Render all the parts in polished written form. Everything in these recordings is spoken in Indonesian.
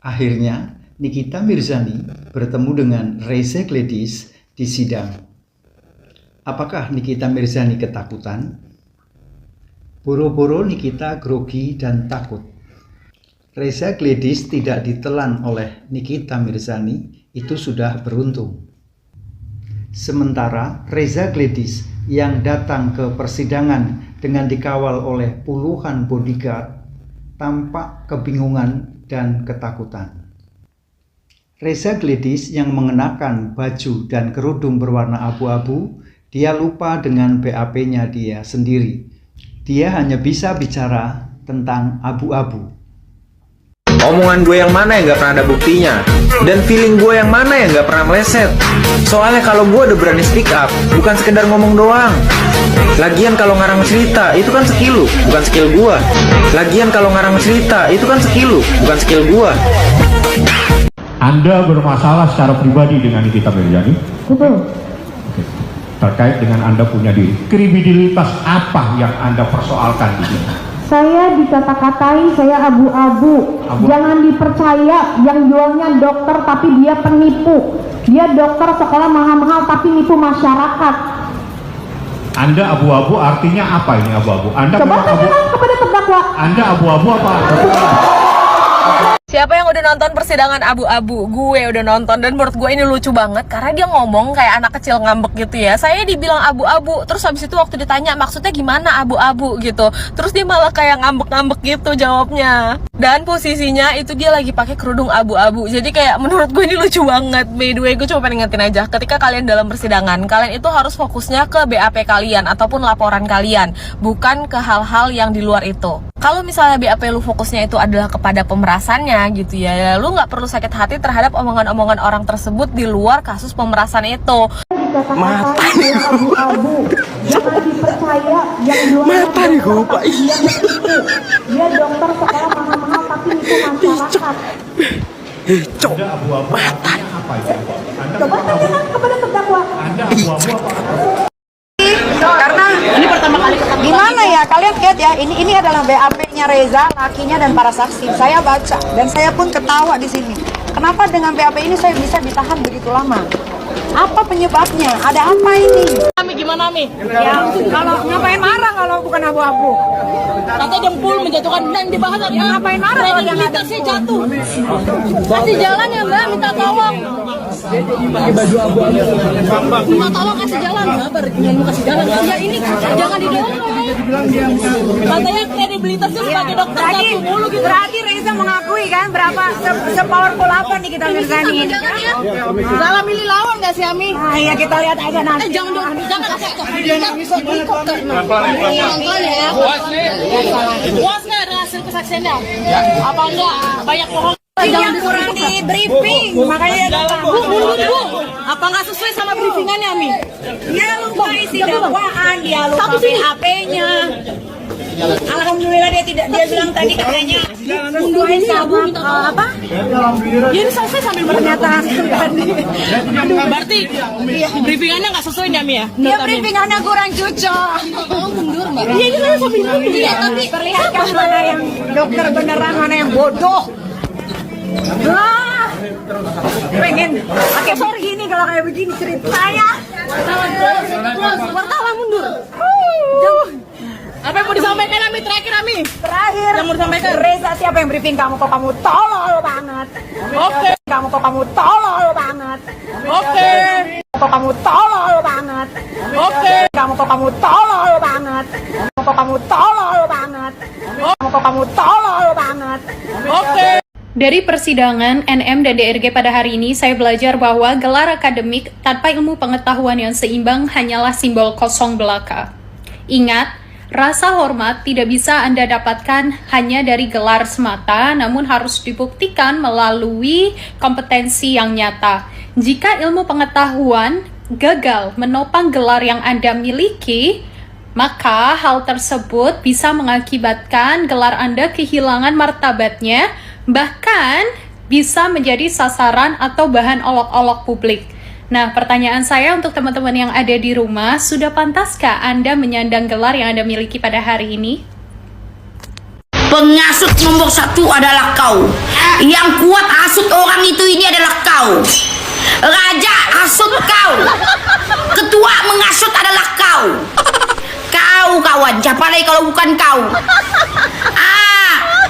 Akhirnya, Nikita Mirzani bertemu dengan Reza Gledis di sidang. Apakah Nikita Mirzani ketakutan? Boro-boro Nikita grogi dan takut. Reza Gledis tidak ditelan oleh Nikita Mirzani, itu sudah beruntung. Sementara Reza Gledis yang datang ke persidangan dengan dikawal oleh puluhan bodyguard tampak kebingungan dan ketakutan. Reza Gledis yang mengenakan baju dan kerudung berwarna abu-abu, dia lupa dengan BAP-nya dia sendiri. Dia hanya bisa bicara tentang abu-abu. Omongan gue yang mana yang gak pernah ada buktinya, dan feeling gue yang mana yang gak pernah meleset. Soalnya kalau gue udah berani speak up, bukan sekedar ngomong doang. Lagian kalau ngarang cerita, itu kan skill lu, bukan skill gue. Lagian kalau ngarang cerita, itu kan skill lu, bukan skill gue. Anda bermasalah secara pribadi dengan Nikita Mirzani? Betul. Terkait dengan Anda punya diri, kredibilitas apa yang Anda persoalkan di sini? Saya dikata-katai saya abu-abu. Jangan dipercaya, yang jualnya dokter tapi dia penipu. Dia dokter sekolah mahal-mahal tapi nipu masyarakat. Anda abu-abu artinya apa ini abu-abu? Anda Coba tanyakan kepada terdakwa. Anda abu-abu apa? Siapa yang udah nonton persidangan abu-abu? Gue udah nonton dan menurut gue ini lucu banget karena dia ngomong kayak anak kecil ngambek gitu ya. Saya dibilang abu-abu, terus habis itu waktu ditanya maksudnya gimana abu-abu gitu, terus dia malah kayak ngambek-ngambek gitu jawabnya. Dan posisinya itu dia lagi pakai kerudung abu-abu. Jadi kayak menurut gue ini lucu banget. By the way, gue cuma pengen ngingetin aja, ketika kalian dalam persidangan, kalian itu harus fokusnya ke BAP kalian ataupun laporan kalian, bukan ke hal-hal yang di luar itu. Kalau misalnya BAP lu fokusnya itu adalah kepada pemerasannya gitu ya, lu nggak perlu sakit hati terhadap omongan-omongan orang tersebut di luar kasus pemerasan itu. Mata abu-abu. Jangan dipercaya, yang jualnya dokter tapi dia penipu. Dia dokter sekolah mahal-mahal tapi nipu masyarakat. Anda abu-abu artinya apa ini? Coba tanyakan kepada terdakwa. Anda abu-abu apa? Karena ini pertama kali ketemu. Gimana ya, kalian lihat ya, ini adalah BAP-nya Reza, lakinya dan para saksi. Saya baca dan saya pun ketawa di sini. Kenapa dengan BAP ini saya bisa ditahan begitu lama? Apa penyebabnya? Ada apa ini? Ami gimana Mi? Ya, kalau ngapain marah kalau bukan abu-abu? Kata dempul menjatuhkan dan dibahas Ya, ngapain marah kalau yang ada? sih jatuh. Kasih jalan ya Mbak, minta tolong. Minta tolong kasih jalan. Sabar, jangan kasih jalan. Ya ini jangan didorong. Katanya kredibilitasnya sebagai dokter jatuh mulu gitu. Berarti Reza mengakui kan berapa se-powerful apa nih kita Mirzani ini? Salah milih lawan gak sih Ami? Nah, ya kita lihat aja nanti. Jangan dong, jangan bisa dikokter. Nonton ya. Puas nggak dengan hasil kesaksiannya? Apa enggak? Banyak bohong. Yang kurang di briefing, makanya Bu. Apa nggak sesuai sama briefingannya Ami? dia lupa isi dakwaan, dia lupa BAP-nya. Alhamdulillah dia bilang tadi katanya Mundurin sabu minta tolong apa? Ya ini selesai sambil pernyataan tadi. Berarti briefingannya nggak sesuai nih Ami ya? dia briefingannya kurang cocok. Tolong mundur Mbak. Iya ini saya sambil mundur. Iya tapi Perlihatkan mana yang dokter beneran, mana yang bodoh. Wah, pengen pakai gini kalau kayak begini ceritanya. wartawan mundur. Apa yang mau disampaikan Ami terakhir Ami? Terakhir, Yang mau disampaikan? Reza siapa yang briefing kamu kok kamu tolol banget. Oke. Kamu kok kamu tolol banget. Oke. Kok kamu tolol banget. Oke. Kamu kok kamu tolol banget. Kok kamu tolol banget. Kok kamu tolol banget. Oke. Dari persidangan NM dan DRG pada hari ini, saya belajar bahwa gelar akademik tanpa ilmu pengetahuan yang seimbang hanyalah simbol kosong belaka. Ingat, rasa hormat tidak bisa Anda dapatkan hanya dari gelar semata, namun harus dibuktikan melalui kompetensi yang nyata. Jika ilmu pengetahuan gagal menopang gelar yang Anda miliki, maka hal tersebut bisa mengakibatkan gelar Anda kehilangan martabatnya, bahkan bisa menjadi sasaran atau bahan olok-olok publik. Nah, pertanyaan saya untuk teman-teman yang ada di rumah, sudah pantaskah Anda menyandang gelar yang Anda miliki pada hari ini? Pengasut nomor 1 adalah kau. Yang kuat hasut orang itu ini adalah kau. Raja hasut kau. Ketua mengasut adalah kau. Kau kawan, siapa lagi kalau bukan kau?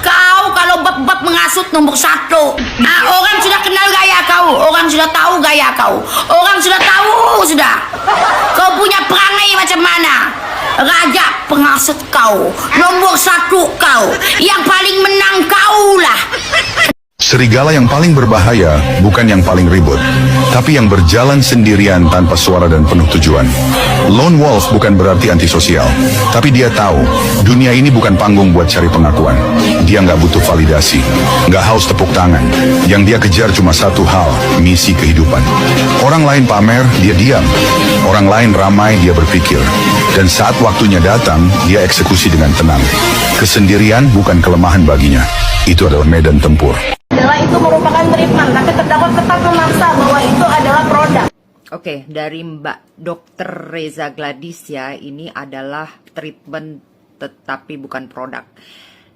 Kau kalau bab-bab mengasut nomor 1. Orang sudah kenal gaya kau. Orang sudah tahu gaya kau. Orang sudah tahu sudah. Kau punya perangai macam mana? Raja pengasut kau. Nomor 1 kau. Yang paling menang kaulah. Serigala yang paling berbahaya bukan yang paling ribut, tapi yang berjalan sendirian tanpa suara dan penuh tujuan. Lone wolf bukan berarti antisosial, tapi dia tahu dunia ini bukan panggung buat cari pengakuan. Dia nggak butuh validasi, nggak haus tepuk tangan. Yang dia kejar cuma satu hal, misi kehidupan. Orang lain pamer, dia diam. Orang lain ramai, dia berpikir. Dan saat waktunya datang, dia eksekusi dengan tenang. Kesendirian bukan kelemahan baginya. Itu adalah medan tempur. Adalah itu merupakan treatment, tapi terdakwa tetap memaksa bahwa itu adalah produk. Oke, dari Mbak Dr. Reza Gladys ya, ini adalah treatment tetapi bukan produk.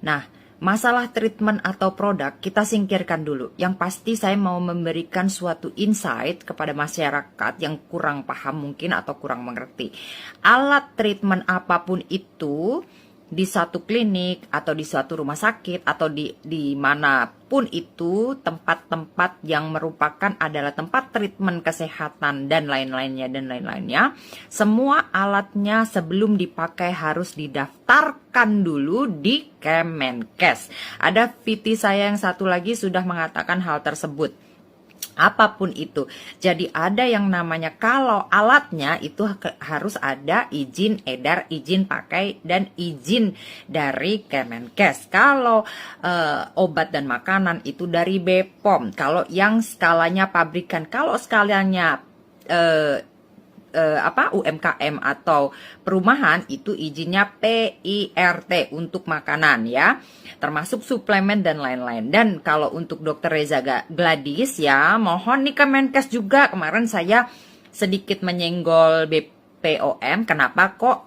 Nah, masalah treatment atau produk kita singkirkan dulu. Yang pasti saya mau memberikan suatu insight kepada masyarakat yang kurang paham mungkin atau kurang mengerti. Alat treatment apapun itu di satu klinik atau di suatu rumah sakit atau di manapun itu tempat-tempat yang merupakan adalah tempat treatment kesehatan dan lain-lainnya, semua alatnya sebelum dipakai harus didaftarkan dulu di Kemenkes. Ada VT saya yang satu lagi sudah mengatakan hal tersebut. Apapun itu, jadi ada yang namanya kalau alatnya itu harus ada izin edar, izin pakai, dan izin dari Kemenkes. Kalau obat dan makanan itu dari BPOM. Kalau yang skalanya pabrikan, kalau skalanya UMKM atau perumahan itu izinnya PIRT untuk makanan ya, termasuk suplemen dan lain-lain. Dan kalau untuk Dr. Reza Gladys ya, mohon nih Kemenkes juga, kemarin saya sedikit menyenggol BPOM. Kenapa kok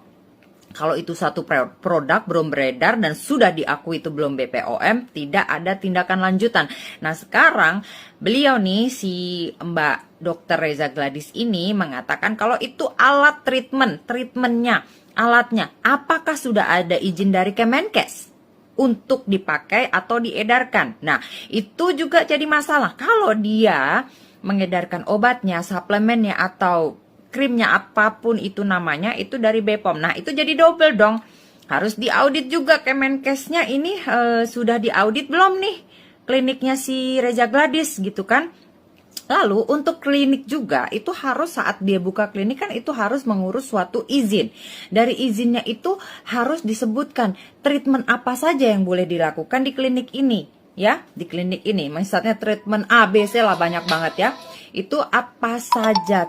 kalau itu satu produk belum beredar dan sudah diakui itu belum BPOM, tidak ada tindakan lanjutan. Nah sekarang beliau nih si Mbak Dr. Reza Gladys ini mengatakan kalau itu alat treatmentnya, alatnya, apakah sudah ada izin dari Kemenkes untuk dipakai atau diedarkan? Nah itu juga jadi masalah. Kalau dia mengedarkan obatnya, suplemennya atau krimnya apapun itu namanya itu dari BPOM. Nah itu jadi double dong. Harus diaudit juga Kemenkesnya ini sudah diaudit belum nih kliniknya si Reza Gladys gitu kan. Lalu untuk klinik juga itu harus saat dia buka klinik kan itu harus mengurus suatu izin. Dari izinnya itu harus disebutkan treatment apa saja yang boleh dilakukan di klinik ini. Ya, di klinik ini. Misalnya treatment A, B, C lah banyak banget ya. Itu apa saja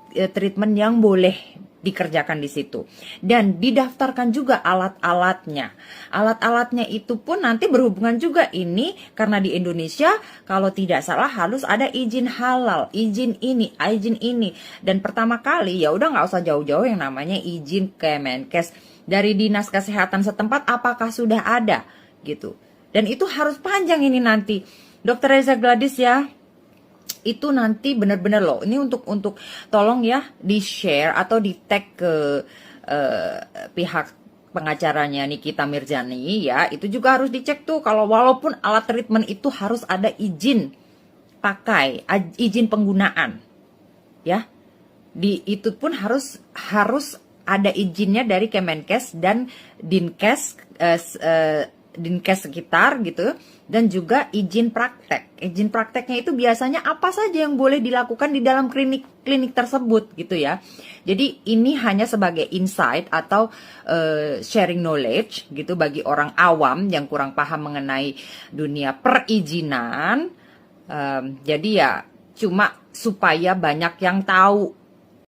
treatment yang boleh dikerjakan di situ, dan didaftarkan juga alat-alatnya. Alat-alatnya itu pun nanti berhubungan juga ini karena di Indonesia kalau tidak salah harus ada izin halal, izin ini. Dan pertama kali ya udah nggak usah jauh-jauh yang namanya izin Kemenkes dari dinas kesehatan setempat apakah sudah ada gitu. Dan itu harus panjang ini nanti. Dr. Reza Gladys ya. Itu nanti benar-benar loh, ini untuk tolong ya di share atau di tag ke pihak pengacaranya Nikita Mirzani ya, itu juga harus dicek tuh kalau walaupun alat treatment itu harus ada izin pakai, izin penggunaan ya, itu pun harus ada izinnya dari Kemenkes dan Dinkes sekitar gitu, dan juga izin praktek. Izin prakteknya itu biasanya apa saja yang boleh dilakukan di dalam klinik tersebut gitu ya. Jadi ini hanya sebagai insight atau sharing knowledge gitu bagi orang awam yang kurang paham mengenai dunia perizinan. Jadi ya cuma supaya banyak yang tahu